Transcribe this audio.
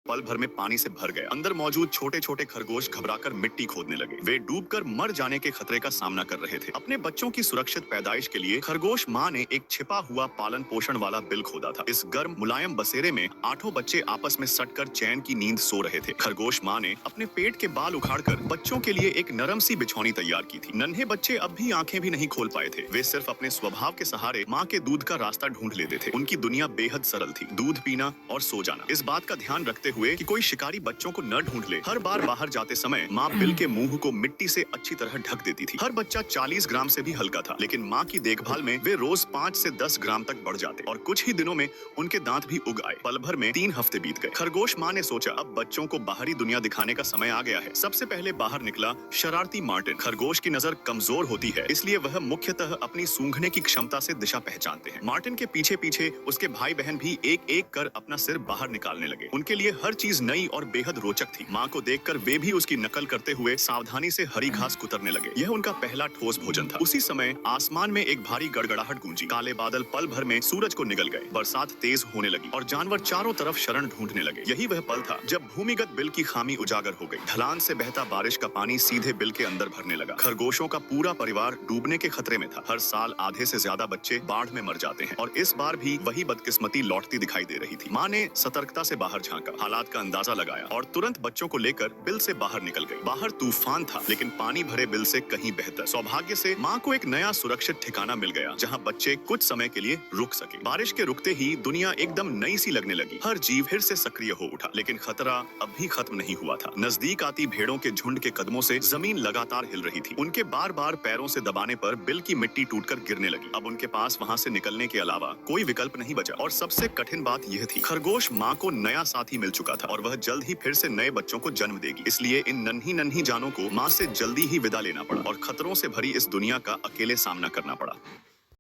पल भर में पानी से भर गया। अंदर मौजूद छोटे छोटे खरगोश घबराकर मिट्टी खोदने लगे। वे डूबकर मर जाने के खतरे का सामना कर रहे थे। अपने बच्चों की सुरक्षित पैदाइश के लिए खरगोश माँ ने एक छिपा हुआ पालन पोषण वाला बिल खोदा था। इस गर्म मुलायम बसेरे में 8 बच्चे आपस में सटकर चैन की नींद सो रहे थे। खरगोश माँ ने अपने पेट के बाल उखाड़कर बच्चों के लिए एक नरम सी बिछौनी तैयार की थी। नन्हे बच्चे अब भी आंखें भी नहीं खोल पाए थे। वे सिर्फ अपने स्वभाव के सहारे माँ के दूध का रास्ता ढूंढ लेते थे। उनकी दुनिया बेहद सरल थी, दूध पीना और सो जाना। इस बात का ध्यान रखते हुए कि कोई शिकारी बच्चों को न ढूंढ ले, हर बार बाहर जाते समय माँ बिल के मुंह को मिट्टी से अच्छी तरह ढक देती थी। हर बच्चा 40 ग्राम से भी हल्का था, लेकिन माँ की देखभाल में वे रोज 5 से 10 ग्राम तक बढ़ जाते और कुछ ही दिनों में उनके दांत भी उग आए। पल भर में 3 हफ्ते बीत गए। खरगोश माँ ने सोचा, अब बच्चों को बाहरी दुनिया दिखाने का समय आ गया है। सबसे पहले बाहर निकला शरारती मार्टिन। खरगोश की नजर कमजोर होती है, इसलिए वह मुख्यतः अपनी सूंघने की क्षमता से दिशा पहचानते हैं। मार्टिन के पीछे पीछे उसके भाई बहन भी एक एक कर अपना सिर बाहर निकालने लगे। उनके लिए हर चीज नई और बेहद रोचक थी। माँ को देखकर वे भी उसकी नकल करते हुए सावधानी से हरी घास कुतरने लगे। यह उनका पहला ठोस भोजन था। उसी समय आसमान में एक भारी गड़गड़ाहट गूंजी। काले बादल पल भर में सूरज को निगल गए। बरसात तेज होने लगी और जानवर चारों तरफ शरण ढूंढने लगे। यही वह पल था जब भूमिगत बिल की खामी उजागर हो गई। ढलान से बहता बारिश का पानी सीधे बिल के अंदर भरने लगा। खरगोशों का पूरा परिवार डूबने के खतरे में था। हर साल आधे से ज्यादा बच्चे बाढ़ में मर जाते हैं और इस बार भी वही बदकिस्मती लौटती दिखाई दे रही थी। माँ ने सतर्कता से बाहर झांका, हालात का अंदाजा लगाया और तुरंत बच्चों को लेकर बिल से बाहर निकल गई। बाहर तूफान था, लेकिन पानी भरे बिल से कहीं बेहतर। सौभाग्य से माँ को एक नया सुरक्षित ठिकाना मिल गया, जहाँ बच्चे कुछ समय के लिए रुक सके। बारिश के रुकते ही दुनिया एकदम नई सी लगने लगी। हर जीव फिर से सक्रिय हो उठा, लेकिन खतरा अब भी खत्म नहीं हुआ था। नजदीक आती भेड़ों के झुंड के कदमों से जमीन लगातार हिल रही थी। उनके बार बार पैरों से दबाने पर बिल की मिट्टी टूटकर गिरने लगी। अब उनके पास वहाँ से निकलने के अलावा कोई विकल्प नहीं बचा। और सबसे कठिन बात यह थी, खरगोश माँ को नया साथी मिल चुका था और वह जल्द ही फिर से नए बच्चों को जन्म देगी। इसलिए इन नन्ही नन्ही जानों को माँ से जल्दी ही विदा लेना पड़ा और खतरों से भरी इस दुनिया का अकेले सामना करना पड़ा।